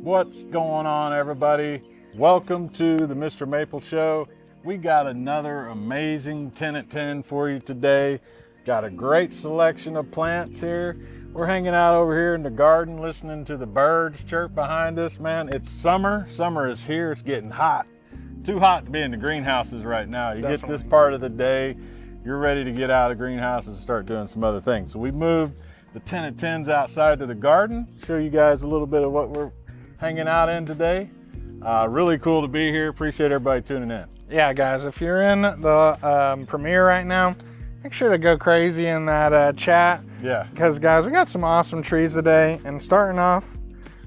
What's going on, everybody? Welcome to the MrMaple Show. We got another amazing 10 at 10 for you today. Got a great selection of plants here. We're hanging out over here in the garden listening to the birds chirp behind us. Man, it's summer. Summer is here. It's getting hot. Too hot to be in the greenhouses right now. You Get this part of the day, you're ready to get out of greenhouses and start doing some other things. So we moved the 10 at 10s outside to the garden. Show you guys a little bit of what we're hanging out in today. Really cool to be here. Appreciate everybody tuning in. Yeah, guys, if you're in the premiere right now, make sure to go crazy in that chat. Yeah. Because, guys, we got some awesome trees today. And starting off,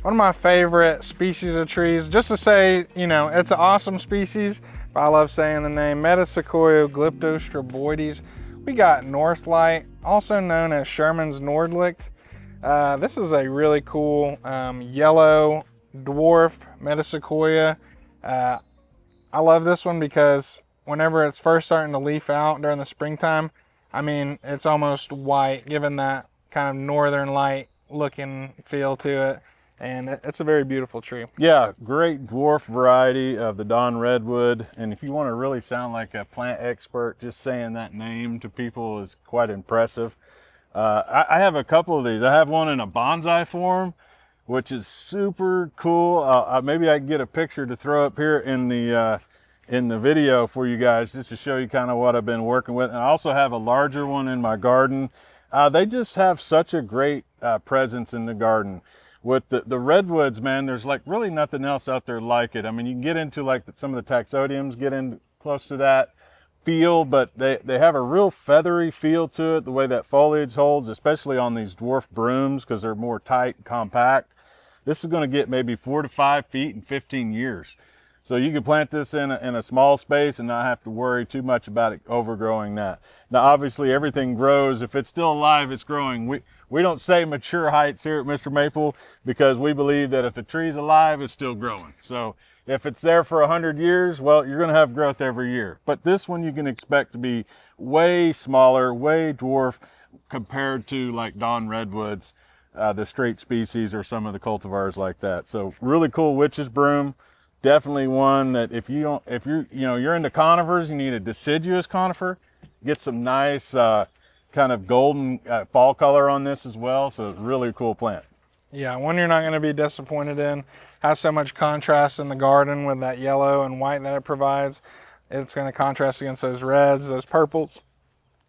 one of my favorite species of trees, just to say, you know, it's an awesome species, but I love saying the name, Metasequoia glyptostroboides. We got Northlight, also known as Sherman's Nordlicht. This is a really cool yellow dwarf metasequoia. I love this one because whenever it's first starting to leaf out during the springtime, I mean, it's almost white, given that kind of northern light looking feel to it. And it's a very beautiful tree. Yeah, great dwarf variety of the Don Redwood. And if you want to really sound like a plant expert, just saying that name to people is quite impressive. I have a couple of these. I have one in a bonsai form, which is super cool. Maybe I can get a picture to throw up here in the video for you guys, just to show you kind of what I've been working with. And I also have a larger one in my garden. They just have such a great presence in the garden. With the redwoods, man, there's like really nothing else out there like it. I mean, you can get into like some of the taxodiums, get in close to that feel, but they have a real feathery feel to it, the way that foliage holds, especially on these dwarf brooms, because they're more tight and compact. This is going to get maybe 4 to 5 feet in 15 years. So you can plant this in a small space and not have to worry too much about it overgrowing that. Now, obviously, everything grows. If it's still alive, it's growing. We don't say mature heights here at MrMaple because we believe that if the tree's alive, it's still growing. So if it's there for 100 years, well, you're going to have growth every year. But this one you can expect to be way smaller, way dwarf compared to like Don Redwoods, the straight species, or some of the cultivars like that. So really cool witch's broom. Definitely one that if you're into conifers, you need a deciduous conifer. Get some nice kind of golden fall color on this as well. So it's a really cool plant. Yeah, one you're not going to be disappointed in. Has so much contrast in the garden with that yellow and white that it provides. It's going to contrast against those reds, those purples,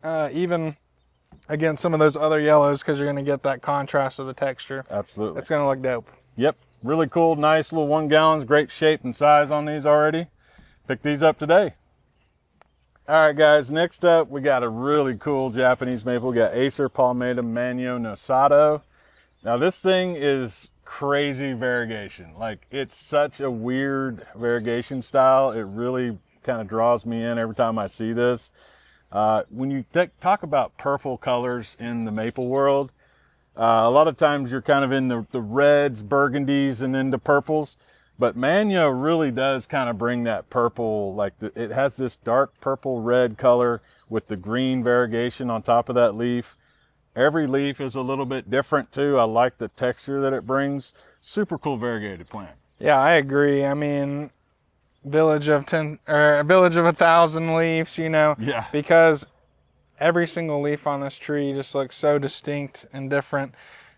even against some of those other yellows, because you're going to get that contrast of the texture. Absolutely. It's going to look dope. Yep. Really cool, nice little 1 gallons, great shape and size on these already. Picked these up today. All right, guys, next up, we got a really cool Japanese maple. We got Acer Palmatum Manyo nosado. Now, this thing is crazy variegation. Like, it's such a weird variegation style. It really kind of draws me in every time I see this. When you talk about purple colors in the maple world, a lot of times you're kind of in the reds, burgundies, and then the purples. But Manyo really does kind of bring that purple, like it has this dark purple red color with the green variegation on top of that leaf. Every leaf is a little bit different too. I like the texture that it brings. Super cool variegated plant. Yeah, I agree. I mean, village of 1,000 leaves, you know. Yeah. Because every single leaf on this tree just looks so distinct and different.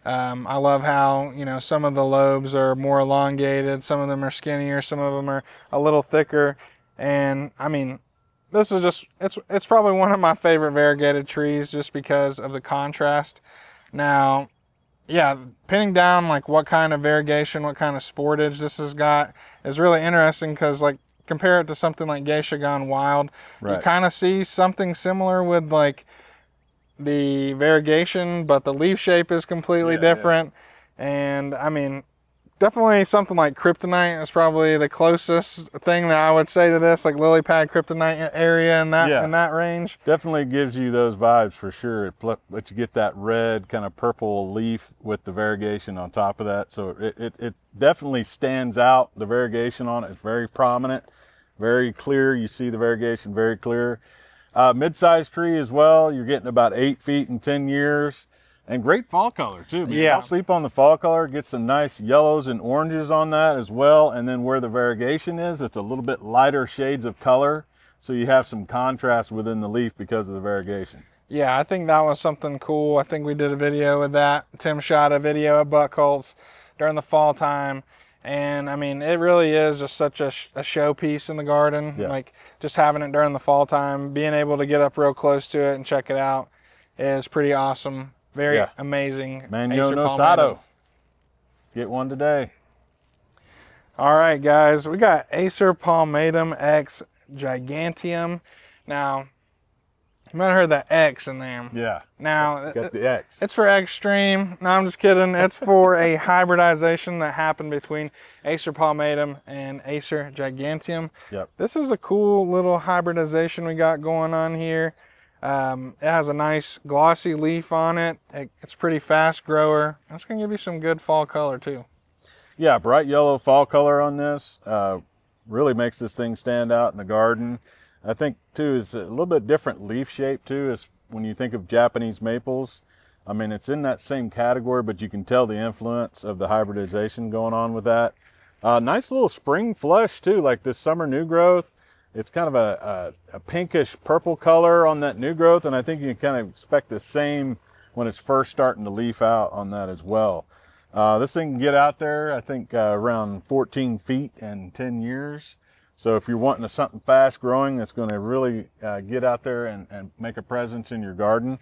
I love how, you know, some of the lobes are more elongated, some of them are skinnier, some of them are a little thicker. And I mean, this is just, it's probably one of my favorite variegated trees just because of the contrast. Now, yeah, pinning down like what kind of variegation, what kind of sportage this has got is really interesting, because like compare it to something like Geisha Gone Wild. Right. You kind of see something similar with like the variegation, but the leaf shape is completely different. Yeah. And I mean, definitely something like kryptonite is probably the closest thing that I would say to this, like lily pad kryptonite area in that range. Definitely gives you those vibes for sure. But you get that red kind of purple leaf with the variegation on top of that. So it definitely stands out. The variegation on it is very prominent, very clear. You see the variegation very clear. Mid-sized tree as well. You're getting about 8 feet in 10 years. And great fall color too. Yeah. Don't sleep on the fall color. Get some nice yellows and oranges on that as well. And then where the variegation is, it's a little bit lighter shades of color. So you have some contrast within the leaf because of the variegation. Yeah, I think that was something cool. I think we did a video with that. Tim shot a video of buckholz during the fall time. And I mean, it really is just such a showpiece in the garden. Yeah. Like just having it during the fall time, being able to get up real close to it and check it out is pretty awesome. Very amazing. Mango Acer nosado. Palmatum. Get one today. All right, guys, we got Acer Palmatum X Gigantium. Now, you might have heard that X in there. Yeah. Now, Got the X. it's for extreme. No, I'm just kidding. It's for a hybridization that happened between Acer Palmatum and Acer Gigantium. Yep. This is a cool little hybridization we got going on here. It has a nice glossy leaf on it. It's pretty fast grower. It's going to give you some good fall color too. Yeah, bright yellow fall color on this. Really makes this thing stand out in the garden. I think too is a little bit different leaf shape too, is when you think of Japanese maples. I mean, it's in that same category, but you can tell the influence of the hybridization going on with that. Nice little spring flush too, like this summer new growth. It's kind of a pinkish purple color on that new growth, and I think you can kind of expect the same when it's first starting to leaf out on that as well. This thing can get out there, I think, around 14 feet in 10 years. So if you're wanting something fast growing that's going to really get out there and make a presence in your garden,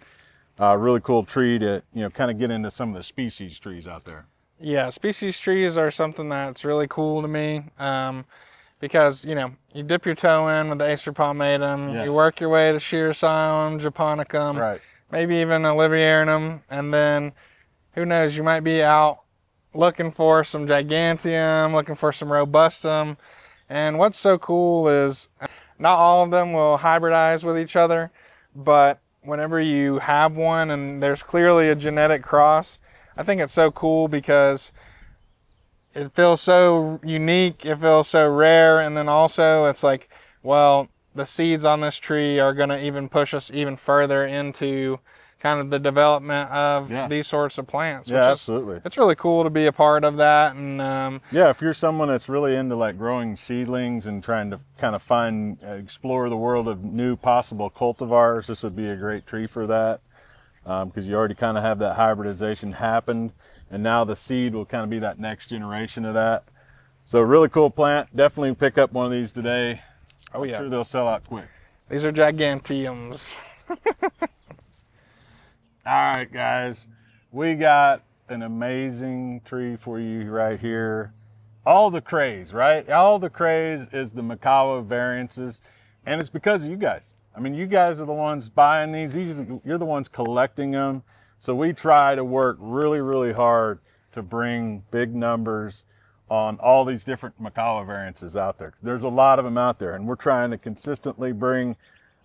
really cool tree to, you know, kind of get into some of the species trees out there. Yeah, species trees are something that's really cool to me. Because, you know, you dip your toe in with the Acer Palmatum, you work your way to Shirosaium, Japonicum, Right. maybe even Oliveranum, and then who knows, you might be out looking for some Gigantium, looking for some Robustum. And what's so cool is not all of them will hybridize with each other, but whenever you have one and there's clearly a genetic cross, I think it's so cool because it feels so unique, it feels so rare, and then also it's like, well, the seeds on this tree are going to even push us even further into kind of the development of these sorts of plants. Yeah, absolutely. It's really cool to be a part of that. And yeah, if you're someone that's really into like growing seedlings and trying to kind of explore the world of new possible cultivars, this would be a great tree for that. Because you already kind of have that hybridization happened, and now the seed will kind of be that next generation of that. So really cool plant. Definitely pick up one of these today. Oh yeah, I'm sure they'll sell out quick. These are gigantiums. All right, guys, we got an amazing tree for you right here. All the craze, right? All the craze is the Makawa variances, and it's because of you guys. I mean, you guys are the ones buying these. You're the ones collecting them. So we try to work really, really hard to bring big numbers on all these different Makawa variances out there. There's a lot of them out there, and we're trying to consistently bring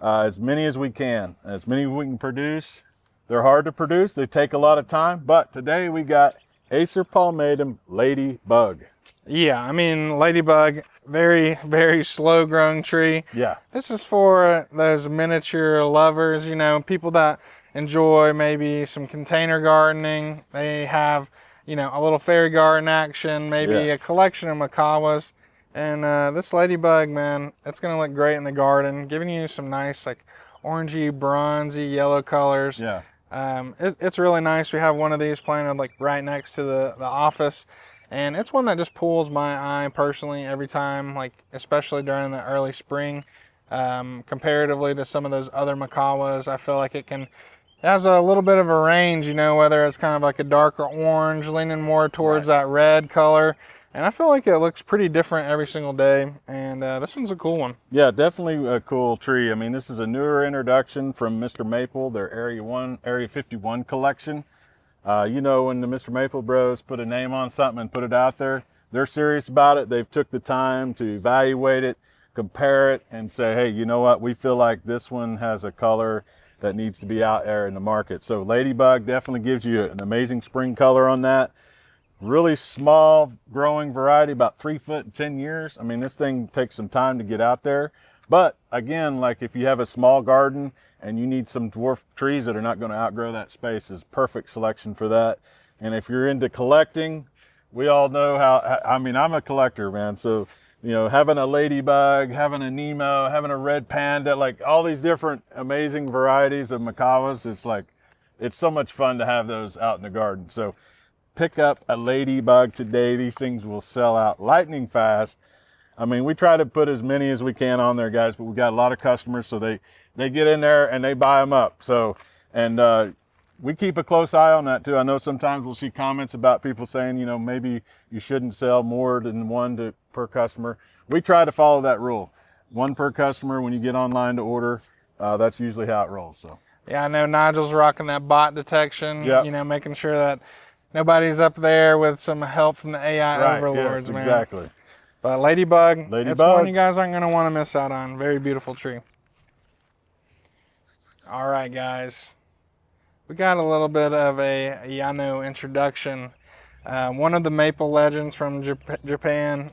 as many as we can, as many as we can produce. They're hard to produce. They take a lot of time. But today we got Acer Palmatum Ladybug. Yeah, I mean, ladybug, very, very slow growing tree. Yeah. This is for those miniature lovers, you know, people that enjoy maybe some container gardening. They have, you know, a little fairy garden action, maybe a collection of Makawas. And this ladybug, man, it's going to look great in the garden, giving you some nice, like, orangey, bronzy, yellow colors. Yeah. It's really nice. We have one of these planted, like, right next to the office. And it's one that just pulls my eye personally every time, like especially during the early spring. Comparatively to some of those other Makawas, I feel like it has a little bit of a range, you know, whether it's kind of like a darker orange, leaning more towards that red color. And I feel like it looks pretty different every single day. And this one's a cool one. Yeah, definitely a cool tree. I mean, this is a newer introduction from MrMaple, their Area 51 collection. You know, when the MrMaple bros put a name on something and put it out there, they're serious about it. They've took the time to evaluate it, compare it, and say, hey, you know what? We feel like this one has a color that needs to be out there in the market. So Ladybug definitely gives you an amazing spring color on that. Really small growing variety, about 3 foot in 10 years. I mean, this thing takes some time to get out there. But again, like if you have a small garden and you need some dwarf trees that are not going to outgrow that space, is perfect selection for that. And if you're into collecting, we all know how, I mean, I'm a collector, man. So, you know, having a ladybug, having a Nemo, having a red panda, like all these different amazing varieties of macaws, it's like, it's so much fun to have those out in the garden. So pick up a ladybug today. These things will sell out lightning fast. I mean, we try to put as many as we can on there, guys, but we got a lot of customers, so they get in there and they buy them up. So, and we keep a close eye on that too. I know sometimes we'll see comments about people saying, you know, maybe you shouldn't sell more than one per customer. We try to follow that rule. One per customer when you get online to order. That's usually how it rolls. So. Yeah, I know Nigel's rocking that bot detection, Yep. you know, making sure that nobody's up there with some help from the AI Right, overlords, yes, man. Exactly. But Ladybug, it's one you guys aren't going to want to miss out on. Very beautiful tree. All right, guys. We got a little bit of a Yano introduction. One of the maple legends from Japan.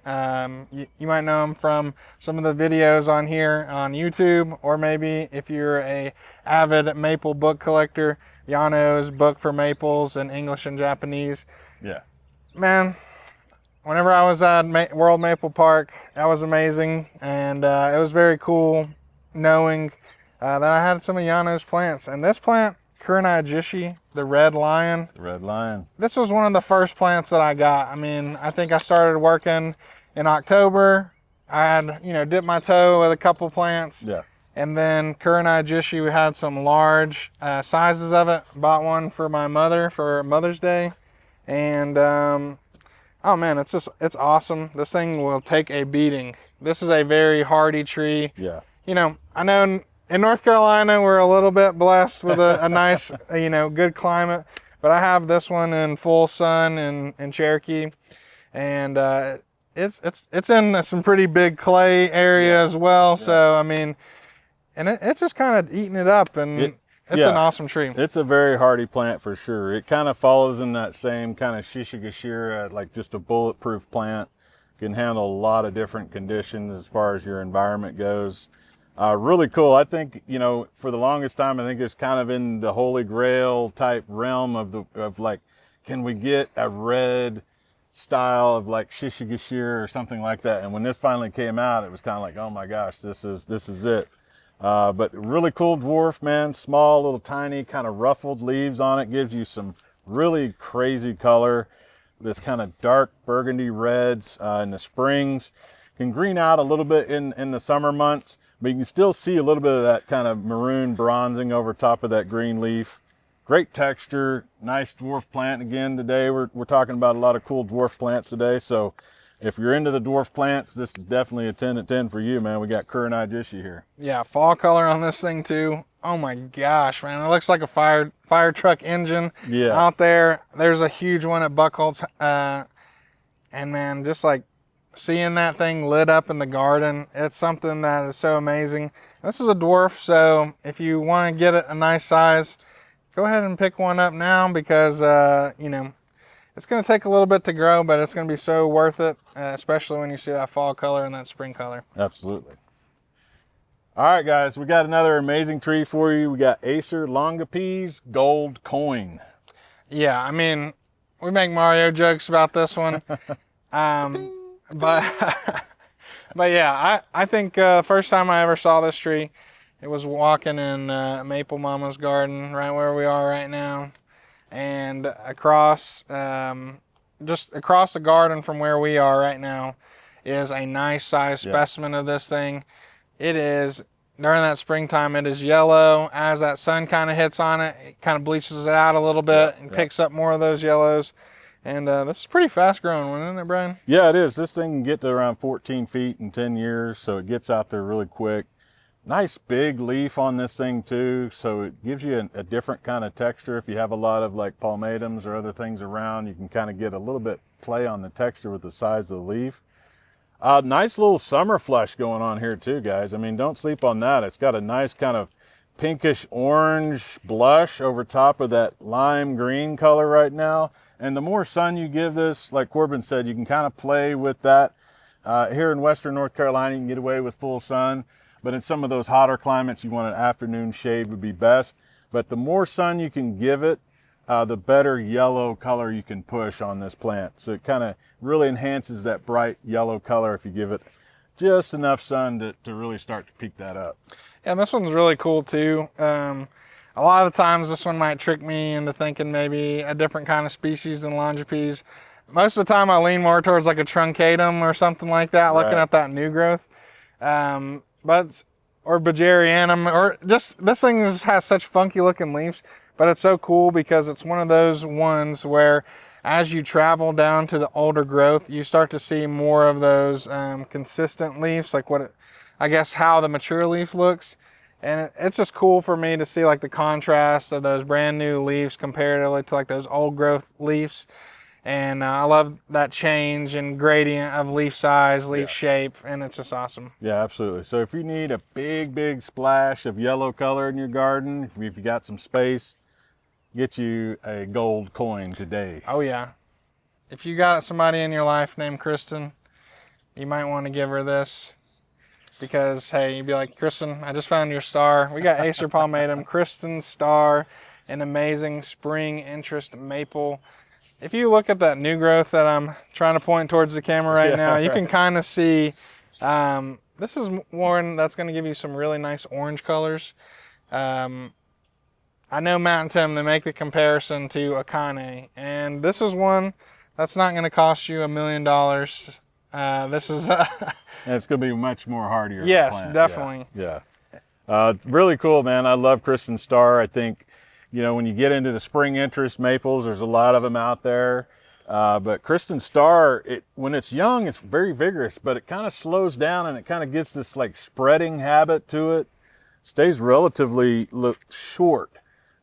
You might know him from some of the videos on here on YouTube, or maybe if you're a avid maple book collector, Yano's Book for Maples in English and Japanese. Yeah. Man, whenever I was at World Maple Park, that was amazing, and it was very cool knowing that I had some of Yano's plants. And this plant, Kurayishi, the Red Lion. The Red Lion. This was one of the first plants that I got. I mean, I think I started working in October. I had, you know, dipped my toe with a couple plants. Yeah. And then Kurayishi, we had some large sizes of it. Bought one for my mother for Mother's Day. And, oh man, it's awesome. This thing will take a beating. This is a very hardy tree. Yeah. You know, I know in North Carolina, we're a little bit blessed with a nice, you know, good climate. But I have this one in full sun in Cherokee, and it's in some pretty big clay area as well. Yeah. So I mean, and it's just kind of eating it up, and it's an awesome tree. It's a very hardy plant for sure. It kind of follows in that same kind of Shishigashira, like just a bulletproof plant. Can handle a lot of different conditions as far as your environment goes. Really cool. I think, you know, for the longest time, I think it's kind of in the holy grail type realm of like, can we get a red style of like Shishigashira or something like that? And when this finally came out, it was kind of like, oh my gosh, this is it. But really cool dwarf, man. Small, little tiny, kind of ruffled leaves on it. Gives you some really crazy color. This kind of dark burgundy reds in the springs. Can green out a little bit in the summer months. But you can still see a little bit of that kind of maroon bronzing over top of that green leaf. Great texture, nice dwarf plant. Again, today we're talking about a lot of cool dwarf plants today. So if you're into the dwarf plants, this is definitely a 10 at 10 for you, man. We got Kurayishi here. Yeah, fall color on this thing too. Oh my gosh, man. It looks like a fire truck engine out there. There's a huge one at Buckholz. And man, just like seeing that thing lit up in the garden, it's something that is so amazing. This is a dwarf, so if you want to get it a nice size, go ahead and pick one up now, because you know, it's going to take a little bit to grow, but it's going to be so worth it, especially when you see that fall color and that spring color. Absolutely. All right, guys, we got another amazing tree for you. We got Acer Longapas Gold Coin. Yeah, I mean, we make Mario jokes about this one. But yeah, I think first time I ever saw this tree, it was walking in Maple Mama's garden, right where we are right now, and across just across the garden from where we are right now is a nice size specimen of this thing. It is, during that springtime, it is yellow. As that sun kind of hits on it, it kind of bleaches it out a little bit and picks up more of those yellows. And this is pretty fast growing one, isn't it, Brian? Yeah, it is. This thing can get to around 14 feet in 10 years, so it gets out there really quick. Nice big leaf on this thing too, so it gives you a different kind of texture. If you have a lot of like palmatums or other things around, you can kind of get a little bit play on the texture with the size of the leaf. Nice little summer flush going on here too, guys. I mean, don't sleep on that. It's got a nice kind of pinkish orange blush over top of that lime green color right now. And the more sun you give this, like Corbin said, you can kind of play with that. Here in Western North Carolina, you can get away with full sun. but in some of those hotter climates, you want an afternoon shade would be best. But the more sun you can give it, the better yellow color you can push on this plant. So it kind of really enhances that bright yellow color if you give it just enough sun to really start to peak that up. Yeah, and this one's really cool too. A lot of the times this one might trick me into thinking maybe a different kind of species than Longapas. Most of the time I lean more towards like a truncatum or something like that, looking at that new growth. Or Bajarianum, or just, this thing just has such funky looking leaves, but it's so cool because it's one of those ones where as you travel down to the older growth, you start to see more of those consistent leaves, like I guess how the mature leaf looks. And it's just cool for me to see like the contrast of those brand new leaves comparatively to like those old growth leaves. And I love that change and gradient of leaf size, leaf shape, and it's just awesome. Yeah, absolutely. So if you need a big splash of yellow color in your garden, if you got some space, get you a gold coin today. Oh yeah. If you got somebody in your life named Kristen, you might want to give her this. Because, hey, you'd be like, Kristen, I just found your star. We got Acer Palmatum, Kristen's star, an amazing spring interest maple. If you look at that new growth that I'm trying to point towards the camera right now, you can kind of see this is one that's going to give you some really nice orange colors. I know Matt and Tim, they make the comparison to Akane, and this is one that's not going to cost you $1 million. This is and it's going to be much more hardier. Yes, plant. definitely. Yeah. Really cool, man. I love Kristen's star. I think, you know, when you get into the spring interest maples, there's a lot of them out there. But Kristen's star, when it's young, it's very vigorous, but it kind of slows down and it kind of gets this like spreading habit to it. Stays relatively short.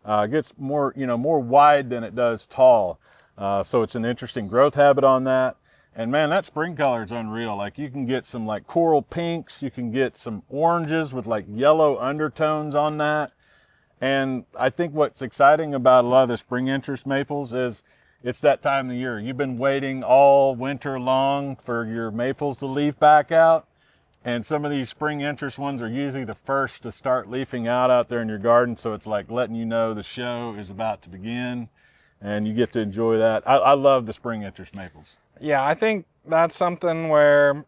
Gets more, more wide than it does tall. So it's an interesting growth habit on that. And man, that spring color is unreal. Like you can get some like coral pinks, you can get some oranges with like yellow undertones on that. And I think what's exciting about a lot of the spring interest maples is it's that time of the year. You've been waiting all winter long for your maples to leaf back out. And some of these spring interest ones are usually the first to start leafing out there in your garden. So it's like letting you know the show is about to begin and you get to enjoy that. I love the spring interest maples. Yeah, I think that's something where,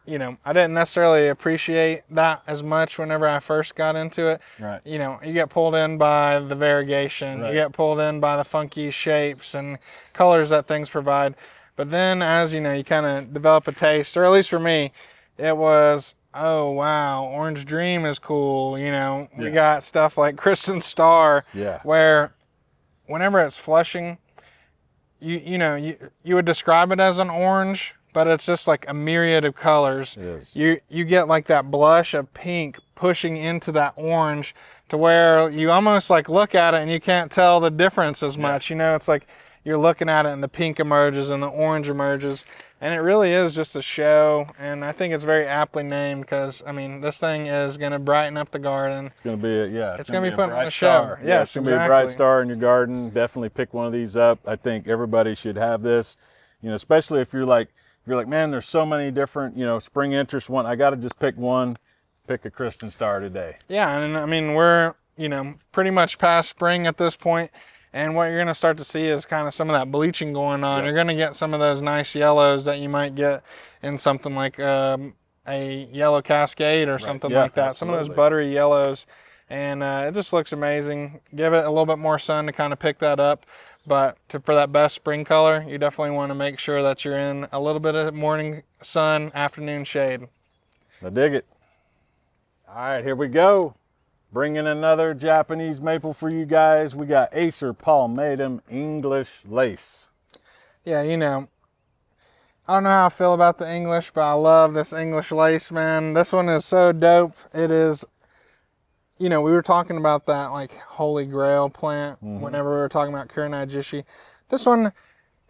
I didn't necessarily appreciate that as much whenever I first got into it. Right. You get pulled in by the variegation. Right. You get pulled in by the funky shapes and colors that things provide. But then as, you kind of develop a taste, or at least for me, it was, oh, wow, Orange Dream is cool. We got stuff like Kristen's Star, where whenever it's flushing, you would describe it as an orange, but it's just like a myriad of colors. Yes. You get like that blush of pink pushing into that orange to where you almost like look at it and you can't tell the difference as much. It's like you're looking at it and the pink emerges and the orange emerges. And it really is just a show, and I think it's very aptly named because, this thing is going to brighten up the garden. It's going to be, it's going to be putting on a show. Yes, yeah, it's going to be a bright star in your garden. Definitely pick one of these up. I think everybody should have this, especially if you're like, man, there's so many different, spring interest one. I got to just pick one. Pick a Kristen Star today. Yeah, and we're, pretty much past spring at this point. And what you're going to start to see is kind of some of that bleaching going on. Yep. You're going to get some of those nice yellows that you might get in something like a yellow cascade or something like that. Absolutely. Some of those buttery yellows. And it just looks amazing. Give it a little bit more sun to kind of pick that up. But for that best spring color, you definitely want to make sure that you're in a little bit of morning sun, afternoon shade. I dig it. All right, here we go. Bringing another Japanese maple for you guys. We got Acer Palmatum English Lace. Yeah, I don't know how I feel about the English, but I love this English lace, man. This one is so dope. It is, we were talking about that like holy grail plant whenever we were talking about Kurayishi. This one,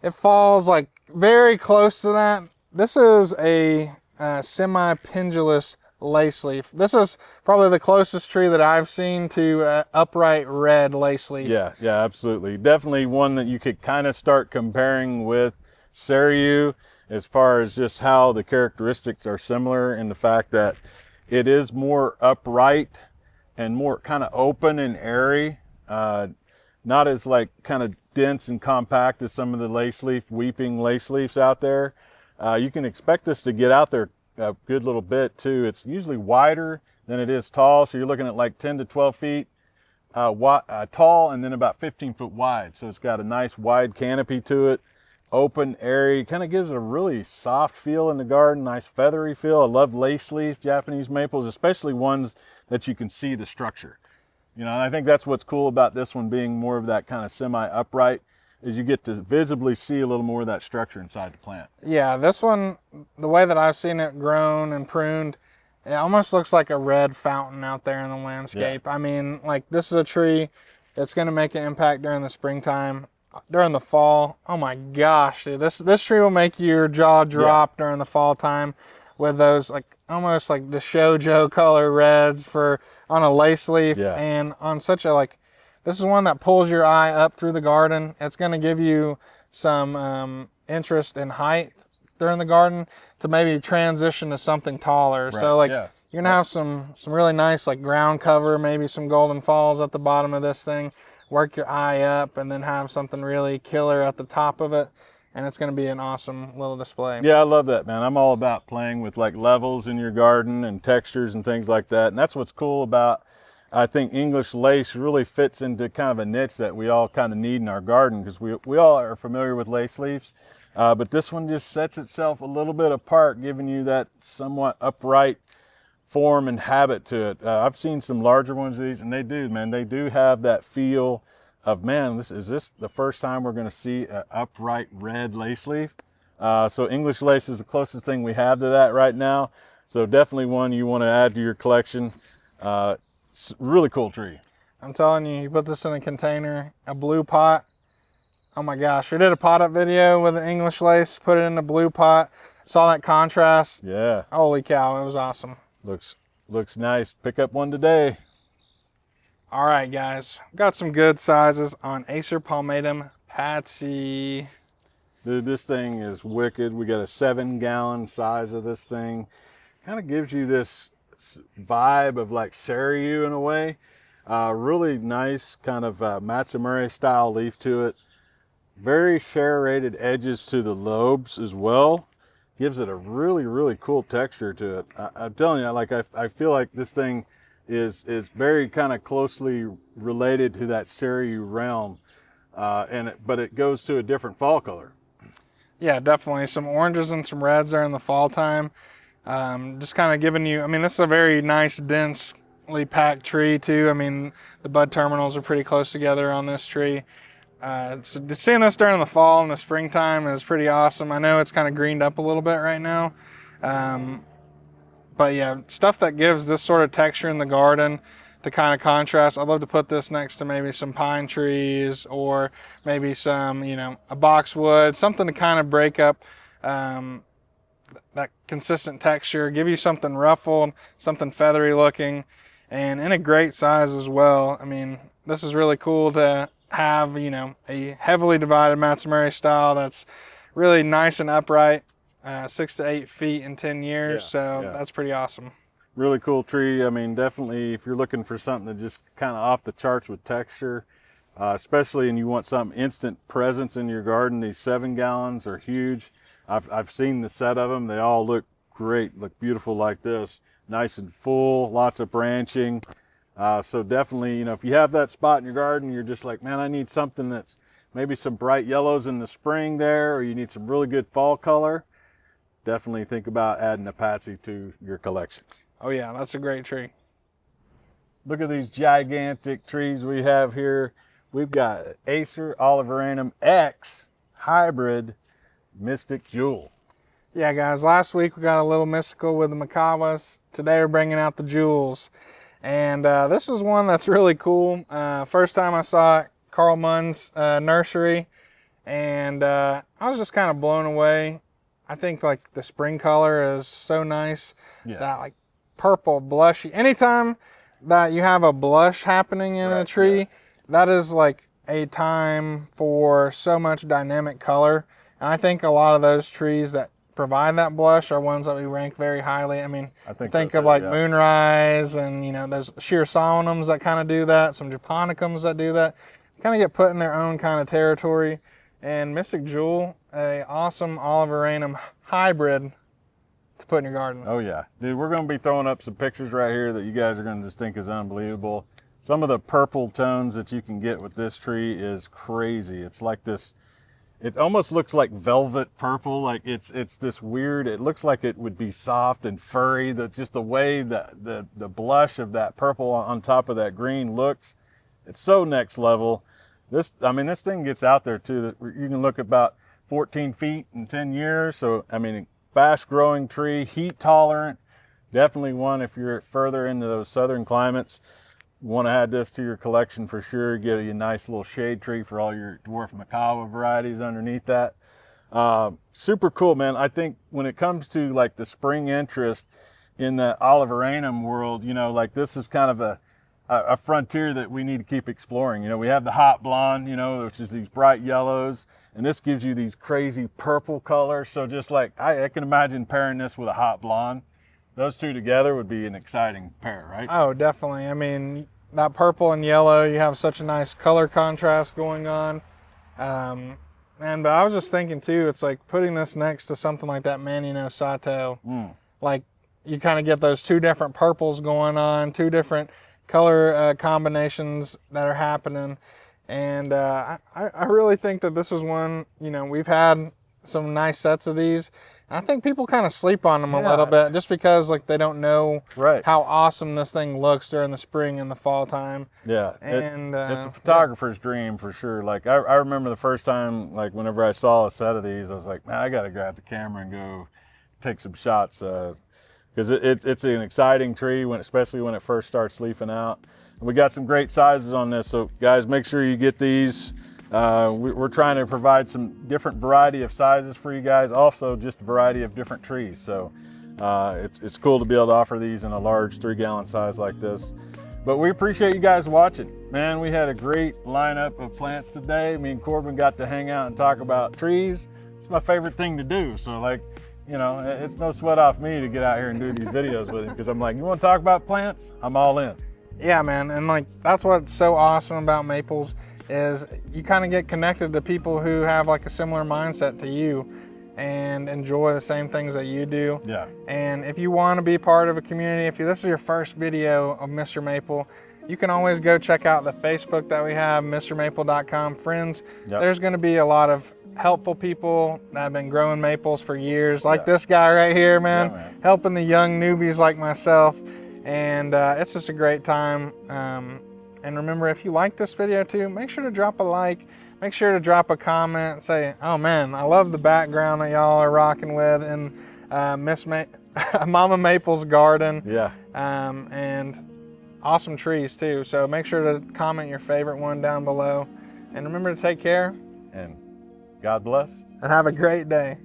it falls like very close to that. This is a semi-pendulous lace leaf. This is probably the closest tree that I've seen to upright red lace leaf. Yeah, absolutely. Definitely one that you could kind of start comparing with Seryu as far as just how the characteristics are similar in the fact that It is more upright and more kind of open and airy. Not as like kind of dense and compact as some of the weeping lace leaves out there. You can expect this to get out there a good little bit too. It's usually wider than it is tall, so you're looking at like 10 to 12 feet tall and then about 15 foot wide. So it's got a nice wide canopy to it, open, airy, kind of gives it a really soft feel in the garden, nice feathery feel. I love lace leaf Japanese maples, especially ones that you can see the structure. You know, and I think that's what's cool about this one being more of that kind of semi-upright, is you get to visibly see a little more of that structure inside the plant. Yeah, this one, the way that I've seen it grown and pruned, it almost looks like a red fountain out there in the landscape. Yeah. I mean, like, this is a tree that's going to make an impact during the springtime. During the fall, oh my gosh, dude, this tree will make your jaw drop during the fall time with those like almost like the shoujo color reds on a lace leaf and on such a this is one that pulls your eye up through the garden. It's going to give you some interest in height during the garden to maybe transition to something taller. Right. So you're gonna have some really nice like ground cover, maybe some golden falls at the bottom of this thing. Work your eye up and then have something really killer at the top of it, and it's going to be an awesome little display. Yeah, I love that, man. I'm all about playing with like levels in your garden and textures and things like that, and that's what's cool about, I think English lace really fits into kind of a niche that we all kind of need in our garden, because we all are familiar with lace leaves, but this one just sets itself a little bit apart, giving you that somewhat upright form and habit to it. I've seen some larger ones of these, and they do have that feel of, man, is this the first time we're going to see an upright red lace leaf? So English lace is the closest thing we have to that right now. So definitely one you want to add to your collection. It's a really cool tree. I'm telling you, you put this in a container, a blue pot. Oh my gosh, we did a pot up video with the English lace, put it in a blue pot, saw that contrast. Yeah. Holy cow, it was awesome. Looks nice. Pick up one today. All right, guys. Got some good sizes on Acer Palmatum Patsy. Dude, this thing is wicked. We got a 7-gallon size of this thing. Kind of gives you this vibe of like Saryu in a way. Really nice kind of Matsumura style leaf to it. Very serrated edges to the lobes as well. Gives it a really, really cool texture to it. I'm telling you, like I feel like this thing is very kind of closely related to that Saryu realm, but it goes to a different fall color. Yeah, definitely. Some oranges and some reds there in the fall time. Just kind of giving you, I mean, this is a very nice, densely packed tree too. I mean, the bud terminals are pretty close together on this tree. So seeing this during the fall and the springtime is pretty awesome. I know it's kind of greened up a little bit right now. But yeah, stuff that gives this sort of texture in the garden to kind of contrast. I'd love to put this next to maybe some pine trees or maybe some, a boxwood, something to kind of break up that consistent texture, give you something ruffled, something feathery looking, and in a great size as well. I mean, this is really cool to have, a heavily divided Matsumura style that's really nice and upright, 6 to 8 feet in 10 years. That's pretty awesome. Really cool tree. I mean, definitely if you're looking for something that's just kind of off the charts with texture, especially and you want some instant presence in your garden, these 7 gallons are huge. I've seen the set of them. They all look great, look beautiful like this. Nice and full, lots of branching. So definitely, if you have that spot in your garden, you're just like, man, I need something that's maybe some bright yellows in the spring there, or you need some really good fall color. Definitely think about adding a Patsy to your collection. Oh yeah, that's a great tree. Look at these gigantic trees we have here. We've got Acer Oliveranum X Hybrid Mystic Jewel. Yeah, guys, last week we got a little mystical with the Macawas. Today we're bringing out the jewels. And this is one that's really cool. First time I saw it, Carl Munn's nursery, and I was just kind of blown away. I think like the spring color is so nice. Yeah. That like purple blushy. Anytime that you have a blush happening in a tree, that is like a time for so much dynamic color. And I think a lot of those trees that provide that blush are ones that we rank very highly. I mean, I think think so of too, like yeah. Moonrise, and you know, there's sheer solemnums that kind of do that, some japonicums that do that, kind of get put in their own kind of territory. And Mystic Jewel, a awesome Oliveranum hybrid to put in your garden. Oh yeah, dude, we're going to be throwing up some pictures right here that you guys are going to just think is unbelievable. Some of the purple tones that you can get with this tree is crazy. It's like this, it almost looks like velvet purple. Like it's this weird, it looks like it would be soft and furry. That's just the way that the blush of that purple on top of that green looks. It's so next level. This, I mean, this thing gets out there too. You can look about 14 feet in 10 years. So, I mean, fast growing tree, heat tolerant. Definitely one if you're further into those southern climates. You want to add this to your collection for sure. Get a nice little shade tree for all your dwarf macawa varieties underneath that. Super cool, man. I think when it comes to like the spring interest in the Oliveranum world, you know, like this is kind of a frontier that we need to keep exploring. You know, we have the hot blonde, you know, which is these bright yellows, and this gives you these crazy purple colors. So just like, I can imagine pairing this with a hot blonde. Those two together would be an exciting pair, right? Oh, definitely. I mean, that purple and yellow, you have such a nice color contrast going on. But I was just thinking too, it's like putting this next to something like that Manny Nosado. Like you kind of get those two different purples going on, two different color combinations that are happening. And I really think that this is one, you know, we've had some nice sets of these. I think people kind of sleep on them a little bit just because like they don't know how awesome this thing looks during the spring and the fall time. Yeah, and it's a photographer's dream for sure. Like I remember the first time, like whenever I saw a set of these, I was like, man, I got to grab the camera and go take some shots because it's an exciting tree especially when it first starts leafing out. And we got some great sizes on this, so guys, make sure you get these. We're trying to provide some different variety of sizes for you guys, also just a variety of different trees. So it's cool to be able to offer these in a large 3-gallon size like this. But we appreciate you guys watching. Man, we had a great lineup of plants today. Me and Corbin got to hang out and talk about trees. It's my favorite thing to do. So like, you know, it's no sweat off me to get out here and do these videos with him, because I'm like, you want to talk about plants? I'm all in. Yeah, man, and like that's what's so awesome about maples is you kind of get connected to people who have like a similar mindset to you and enjoy the same things that you do. Yeah. And if you want to be part of a community, if this is your first video of Mr. Maple, you can always go check out the Facebook that we have, MrMaple.com friends. Yep. There's going to be a lot of helpful people that have been growing maples for years, like this guy right here, man, helping the young newbies like myself. And it's just a great time. And remember, if you like this video too, make sure to drop a like, make sure to drop a comment, say, oh man, I love the background that y'all are rocking with in Mama Maple's garden. Yeah. And awesome trees too. So make sure to comment your favorite one down below. And remember to take care. And God bless. And have a great day.